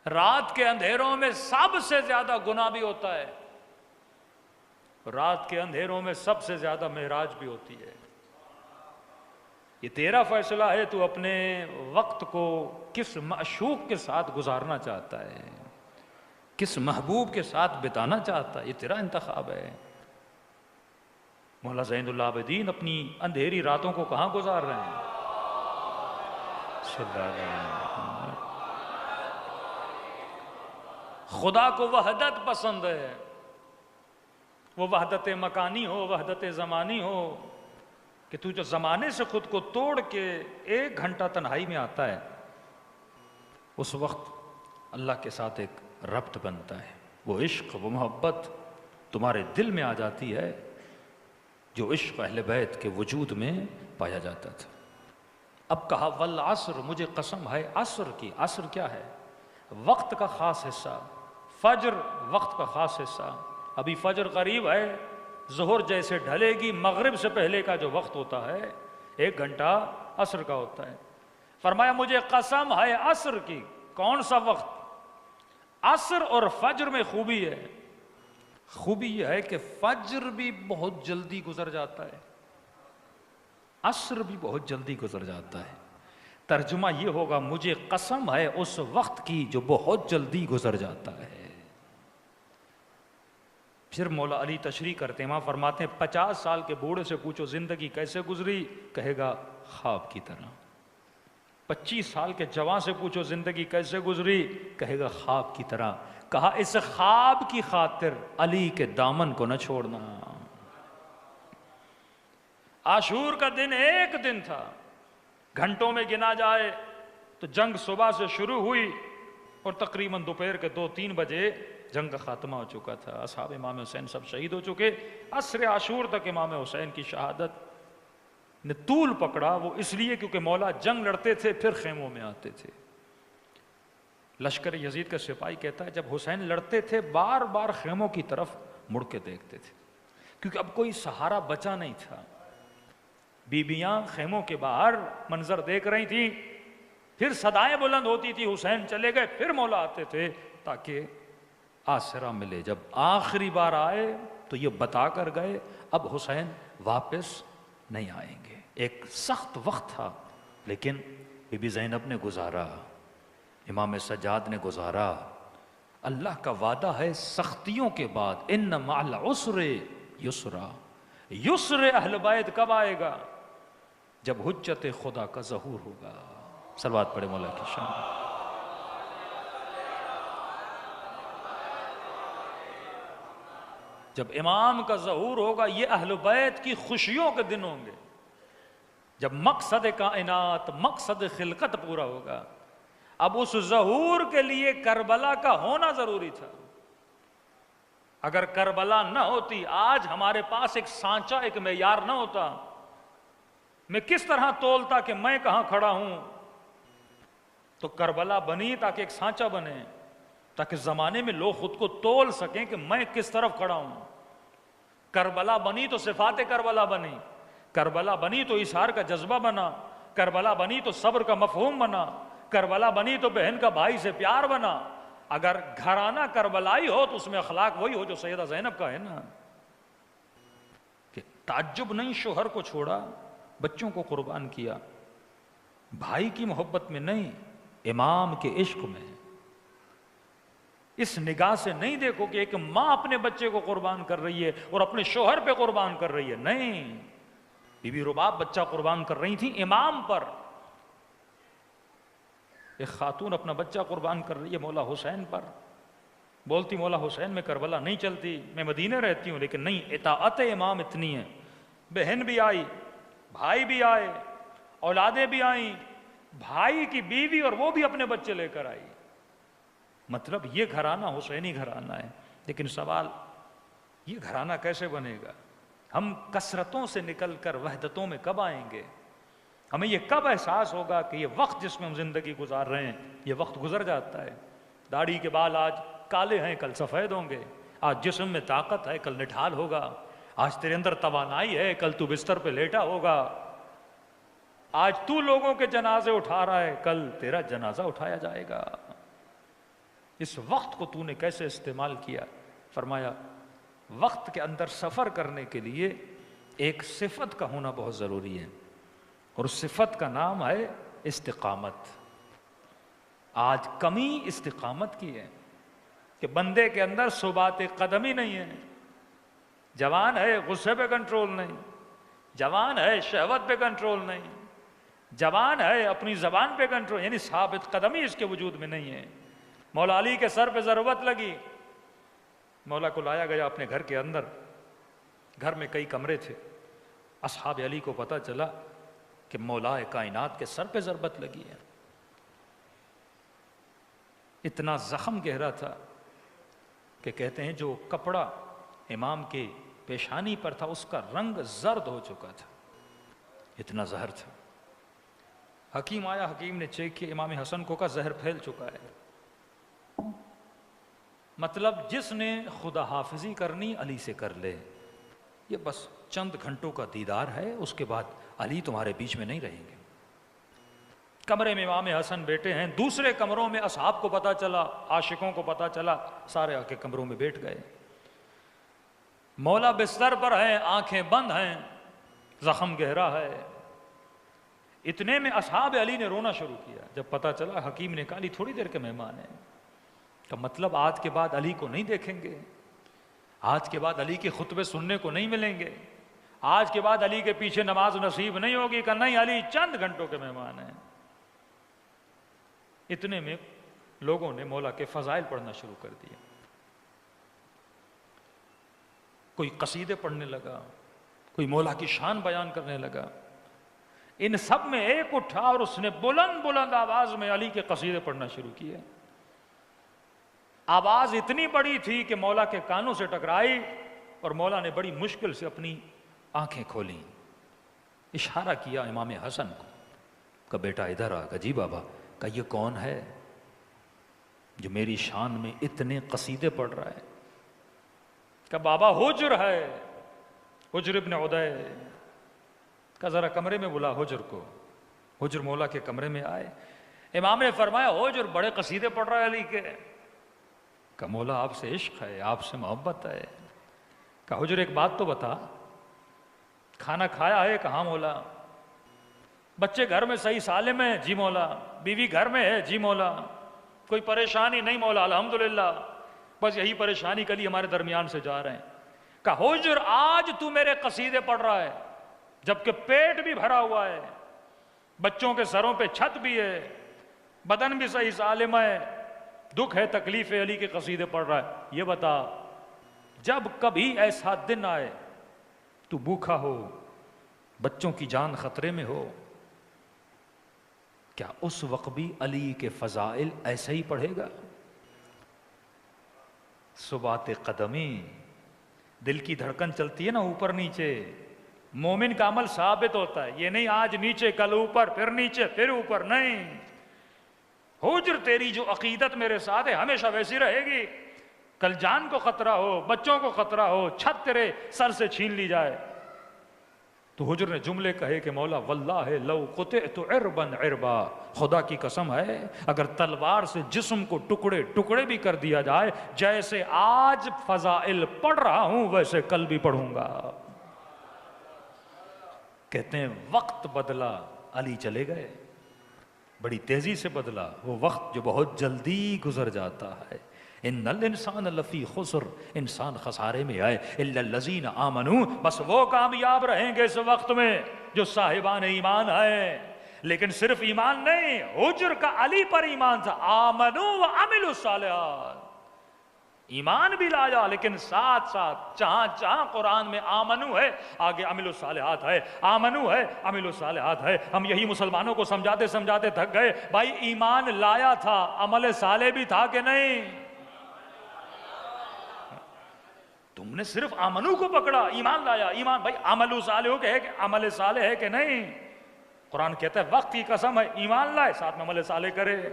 رات کے اندھیروں میں سب سے زیادہ گناہ بھی ہوتا ہے، رات کے اندھیروں میں سب سے زیادہ معراج بھی ہوتی ہے۔ یہ تیرا فیصلہ ہے، تو اپنے وقت کو کس معشوق کے ساتھ گزارنا چاہتا ہے، کس محبوب کے ساتھ بتانا چاہتا ہے، یہ تیرا انتخاب ہے۔ مولا زین العابدین اپنی اندھیری راتوں کو کہاں گزار رہے ہیں؟ صلی اللہ علیہ وسلم۔ خدا کو وحدت پسند ہے، وہ وحدت مکانی ہو، وحدت زمانی ہو، کہ تو جو زمانے سے خود کو توڑ کے 1 گھنٹہ تنہائی میں آتا ہے، اس وقت اللہ کے ساتھ ایک ربط بنتا ہے، وہ عشق، وہ محبت تمہارے دل میں آ جاتی ہے، جو عشق اہل بیت کے وجود میں پایا جاتا تھا۔ اب کہا والعصر، مجھے قسم ہے عصر کی۔ عصر کیا ہے؟ وقت کا خاص حصہ، فجر وقت کا خاص حصہ۔ ابھی فجر قریب ہے، ظہر جیسے ڈھلے گی، مغرب سے پہلے کا جو وقت ہوتا ہے 1 گھنٹہ عصر کا ہوتا ہے۔ فرمایا مجھے قسم ہے عصر کی۔ کون سا وقت؟ عصر اور فجر میں خوبی ہے، خوبی یہ ہے کہ فجر بھی بہت جلدی گزر جاتا ہے، عصر بھی بہت جلدی گزر جاتا ہے۔ ترجمہ یہ ہوگا مجھے قسم ہے اس وقت کی جو بہت جلدی گزر جاتا ہے۔ پھر مولا علی تشریح کرتے ہیں، وہاں فرماتے ہیں 50 سال کے بوڑھے سے پوچھو زندگی کیسے گزری، کہے گا خواب کی طرح۔ 25 سال کے جوان سے پوچھو زندگی کیسے گزری، کہے گا خواب کی طرح۔ کہا اس خواب کی خاطر علی کے دامن کو نہ چھوڑنا۔ عاشور کا دن 1 دن تھا، گھنٹوں میں گنا جائے تو جنگ صبح سے شروع ہوئی اور تقریباً دوپہر کے 2-3 بجے جنگ کا خاتمہ ہو چکا تھا۔ اصحاب امام حسین سب شہید ہو چکے۔ عصر عاشور تک امام حسین کی شہادت نے طول پکڑا، وہ اس لیے کیونکہ مولا جنگ لڑتے تھے پھر خیموں میں آتے تھے۔ لشکر یزید کا سپاہی کہتا ہے جب حسین لڑتے تھے بار بار خیموں کی طرف مڑ کے دیکھتے تھے، کیونکہ اب کوئی سہارا بچا نہیں تھا۔ بیبیاں خیموں کے باہر منظر دیکھ رہی تھیں، پھر صدائیں بلند ہوتی تھی حسین چلے گئے، پھر مولا آتے تھے تاکہ آسرا ملے۔ جب آخری بار آئے تو یہ بتا کر گئے اب حسین واپس نہیں آئیں گے۔ ایک سخت وقت تھا، لیکن بی بی زینب نے گزارا، امام سجاد نے گزارا۔ اللہ کا وعدہ ہے سختیوں کے بعد ان مع العسر یسرا۔ یسر اہل بیت کب آئے گا؟ جب حجت خدا کا ظہور ہوگا۔ صلوات پڑھے مولا کی شان۔ جب امام کا ظہور ہوگا یہ اہل بیت کی خوشیوں کے دن ہوں گے، جب مقصد کائنات، مقصد خلقت پورا ہوگا۔ اب اس ظہور کے لیے کربلا کا ہونا ضروری تھا۔ اگر کربلا نہ ہوتی، آج ہمارے پاس ایک سانچہ، ایک معیار نہ ہوتا، میں کس طرح تولتا کہ میں کہاں کھڑا ہوں؟ تو کربلا بنی تاکہ ایک سانچہ بنے، تاکہ زمانے میں لوگ خود کو تول سکیں کہ میں کس طرف کھڑا ہوں۔ کربلا بنی تو صفات کربلا بنی، کربلا بنی تو اظہار کا جذبہ بنا، کربلا بنی تو صبر کا مفہوم بنا، کربلا بنی تو بہن کا بھائی سے پیار بنا۔ اگر گھرانہ کربلائی ہو تو اس میں اخلاق وہی ہو جو سیدہ زینب کا ہے نا، کہ تعجب نہیں، شوہر کو چھوڑا، بچوں کو قربان کیا، بھائی کی محبت میں نہیں، امام کے عشق میں۔ اس نگاہ سے نہیں دیکھو کہ ایک ماں اپنے بچے کو قربان کر رہی ہے اور اپنے شوہر پہ قربان کر رہی ہے، نہیں، بی بی رباب بچہ قربان کر رہی تھی امام پر، ایک خاتون اپنا بچہ قربان کر رہی ہے مولا حسین پر، بولتی مولا حسین میں کربلا نہیں چلتی، میں مدینے رہتی ہوں، لیکن نہیں، اطاعت امام اتنی ہے۔ بہن بھی آئی، بھائی بھی آئے، اولادیں بھی آئیں، بھائی کی بیوی اور وہ بھی اپنے بچے لے کر آئی۔ مطلب یہ گھرانہ حسینی گھرانہ ہے، لیکن سوال یہ گھرانہ کیسے بنے گا؟ ہم کثرتوں سے نکل کر وحدتوں میں کب آئیں گے؟ ہمیں یہ کب احساس ہوگا کہ یہ وقت جس میں ہم زندگی گزار رہے ہیں یہ وقت گزر جاتا ہے؟ داڑھی کے بال آج کالے ہیں کل سفید ہوں گے، آج جسم میں طاقت ہے کل نٹھال ہوگا، آج تیرے اندر توانائی ہے کل تو بستر پہ لیٹا ہوگا، آج تو لوگوں کے جنازے اٹھا رہا ہے کل تیرا جنازہ اٹھایا جائے گا۔ اس وقت کو تو نے کیسے استعمال کیا؟ فرمایا وقت کے اندر سفر کرنے کے لیے ایک صفت کا ہونا بہت ضروری ہے، اور اس صفت کا نام ہے استقامت۔ آج کمی استقامت کی ہے کہ بندے کے اندر ثبات قدمی نہیں ہے، جوان ہے غصے پہ کنٹرول نہیں، جوان ہے شہوت پہ کنٹرول نہیں، جوان ہے اپنی زبان پہ کنٹرول، یعنی ثابت قدمی اس کے وجود میں نہیں ہے۔ مولا علی کے سر پہ ضرورت لگی، مولا کو لایا گیا اپنے گھر کے اندر، گھر میں کئی کمرے تھے، اصحاب علی کو پتہ چلا کہ مولا کائنات کے سر پہ ضربت لگی ہے۔ اتنا زخم گہرا تھا کہ کہتے ہیں جو کپڑا امام کے پیشانی پر تھا اس کا رنگ زرد ہو چکا تھا، اتنا زہر تھا۔ حکیم آیا، حکیم نے چیک کیا، امام حسن کو کہا زہر پھیل چکا ہے۔ مطلب جس نے خدا حافظی کرنی علی سے کر لے، یہ بس چند گھنٹوں کا دیدار ہے، اس کے بعد علی تمہارے بیچ میں نہیں رہیں گے۔ کمرے میں امام حسن بیٹھے ہیں، دوسرے کمروں میں اصحاب کو پتا چلا، عاشقوں کو پتا چلا، سارے آ کے کمروں میں بیٹھ گئے۔ مولا بستر پر ہیں، آنکھیں بند ہیں، زخم گہرا ہے۔ اتنے میں اصحاب علی نے رونا شروع کیا۔ جب پتا چلا، حکیم نے کہا علی تھوڑی دیر کے مہمان ہیں، کا مطلب آج کے بعد علی کو نہیں دیکھیں گے، آج کے بعد علی کے خطبے سننے کو نہیں ملیں گے، آج کے بعد علی کے پیچھے نماز نصیب نہیں ہوگی۔ کہ نہیں، علی چند گھنٹوں کے مہمان ہیں۔ اتنے میں لوگوں نے مولا کے فضائل پڑھنا شروع کر دیا، کوئی قصیدے پڑھنے لگا، کوئی مولا کی شان بیان کرنے لگا۔ ان سب میں ایک اٹھا اور اس نے بلند بلند آواز میں علی کے قصیدے پڑھنا شروع کیے۔ آواز اتنی بڑی تھی کہ مولا کے کانوں سے ٹکرائی، اور مولا نے بڑی مشکل سے اپنی آنکھیں کھولیں، اشارہ کیا امام حسن کو، کہ بیٹا ادھر آ۔ جی بابا۔ کہ یہ کون ہے جو میری شان میں اتنے قصیدے پڑھ رہا ہے؟ کہ بابا حجر ہے، حجر ابن عدی۔ کہ ذرا کمرے میں بلا حجر کو۔ حجر مولا کے کمرے میں آئے، امام نے فرمایا حجر بڑے قصیدے پڑھ رہا ہے علی کے۔ کہ مولا آپ سے عشق ہے، آپ سے محبت ہے۔ کہ حجر ایک بات تو بتا، کھانا کھایا ہے؟ کہاں مولا۔ بچے گھر میں صحیح سالم ہیں؟ جی مولا۔ بیوی گھر میں ہے؟ جی مولا۔ کوئی پریشانی نہیں مولا، الحمدللہ، بس یہی پریشانی کلی ہمارے درمیان سے جا رہے ہیں۔ کہ حجر آج تو میرے قصیدے پڑھ رہا ہے جبکہ پیٹ بھی بھرا ہوا ہے، بچوں کے سروں پہ چھت بھی ہے، بدن بھی صحیح سالم ہے، دکھ ہے، تکلیف ہے، علی کے قصیدے پڑھ رہا ہے۔ یہ بتا، جب کبھی ایسا دن آئے تو بھوکا ہو، بچوں کی جان خطرے میں ہو، کیا اس وقت بھی علی کے فضائل ایسے ہی پڑھے گا؟ ثبات قدمی، دل کی دھڑکن چلتی ہے نا اوپر نیچے، مومن کا عمل ثابت ہوتا ہے، یہ نہیں آج نیچے کل اوپر، پھر نیچے پھر اوپر، نہیں۔ حجر تیری جو عقیدت میرے ساتھ ہے ہمیشہ ویسی رہے گی، کل جان کو خطرہ ہو، بچوں کو خطرہ ہو، چھت تیرے سر سے چھین لی جائے۔ تو حجر نے جملے کہے کہ مولا واللہ لو قطعت عربا عربا، خدا کی قسم ہے اگر تلوار سے جسم کو ٹکڑے ٹکڑے بھی کر دیا جائے، جیسے آج فضائل پڑھ رہا ہوں ویسے کل بھی پڑھوں گا۔ کہتے ہیں وقت بدلا، علی چلے گئے، بڑی تیزی سے بدلا وہ وقت جو بہت جلدی گزر جاتا ہے۔ ان الانسان لفی خسر، انسان خسارے میں آئے، الا الذین آمنوا، بس وہ کامیاب رہیں گے اس وقت میں جو صاحبان ایمان ہیں۔ لیکن صرف ایمان نہیں، حجر کا علی پر ایمان تھا، آمنوا وعملوا الصالحات، ایمان بھی لایا لیکن ساتھ ساتھ جہاں جہاں قرآن میں آمنو ہے آگے عمل الصالحات ہے، آمنو ہے عمل الصالحات ہے۔ ہم یہی مسلمانوں کو سمجھاتے سمجھاتے تھک گئے، بھائی ایمان لایا تھا، عمل صالح بھی تھا کہ نہیں؟ تم نے صرف آمنو کو پکڑا، ایمان لایا، ایمان بھائی عمل صالح ہے کہ عمل صالح ہے کہ نہیں؟ قرآن کہتا ہے وقت کی قسم ہے، ایمان لائے ساتھ میں عمل صالح کرے،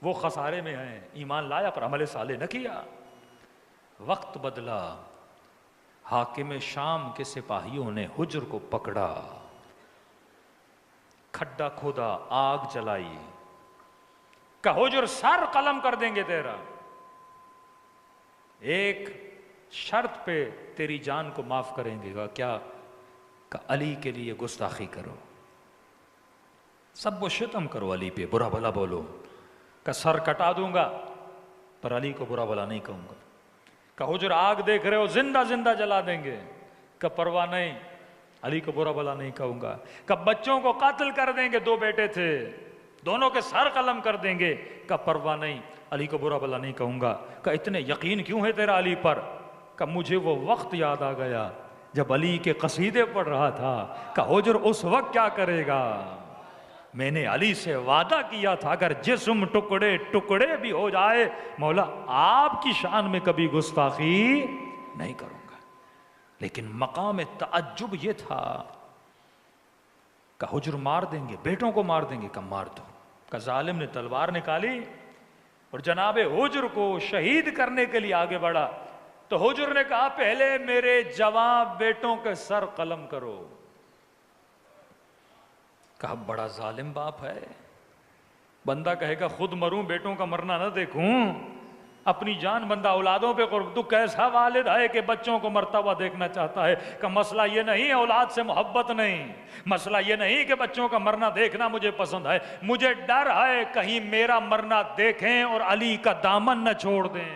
وہ خسارے میں ہیں، ایمان لایا پر عمل صالح نہ کیا۔ وقت بدلا، حاکم شام کے سپاہیوں نے حجر کو پکڑا، کھڈا کھودا، آگ جلائی، کہ حجر سر قلم کر دیں گے تیرا، ایک شرط پہ تیری جان کو معاف کریں گے گا، کیا؟ کہ علی کے لیے گستاخی کرو، سب و شتم کرو، علی پہ برا بھلا بولو، کہ سر کٹا دوں گا پر علی کو برا بھلا نہیں کہوں گا، کہ حجر آگ دیکھ رہے ہو زندہ زندہ جلا دیں گے، کہ پرواہ نہیں، علی کو برا بھلا نہیں کہوں گا، کہ بچوں کو قتل کر دیں گے، 2 بیٹے تھے، دونوں کے سر قلم کر دیں گے، کہ پرواہ نہیں، علی کو برا بھلا نہیں کہوں گا، کہ اتنے یقین کیوں ہے تیرا علی پر؟ کہ مجھے وہ وقت یاد آ گیا جب علی کے قصیدے پڑھ رہا تھا، کہ حجر اس وقت کیا کرے گا؟ میں نے علی سے وعدہ کیا تھا اگر جسم ٹکڑے ٹکڑے بھی ہو جائے مولا آپ کی شان میں کبھی گستاخی نہیں کروں گا۔ لیکن مقام تعجب یہ تھا کہ حجر مار دیں گے، بیٹوں کو مار دیں گے، کہ مار دو، کہ ظالم نے تلوار نکالی اور جناب حجر کو شہید کرنے کے لیے آگے بڑھا، تو حجر نے کہا پہلے میرے جوان بیٹوں کے سر قلم کرو۔ کہا بڑا ظالم باپ ہے، بندہ کہے گا خود مروں بیٹوں کا مرنا نہ دیکھوں، اپنی جان بندہ اولادوں پہ قرب، تو کیسا والد ہے کہ بچوں کو مرتا ہوا دیکھنا چاہتا ہے؟ کہ مسئلہ یہ نہیں ہے اولاد سے محبت نہیں، مسئلہ یہ نہیں کہ بچوں کا مرنا دیکھنا مجھے پسند ہے، مجھے ڈر ہے کہیں میرا مرنا دیکھیں اور علی کا دامن نہ چھوڑ دیں۔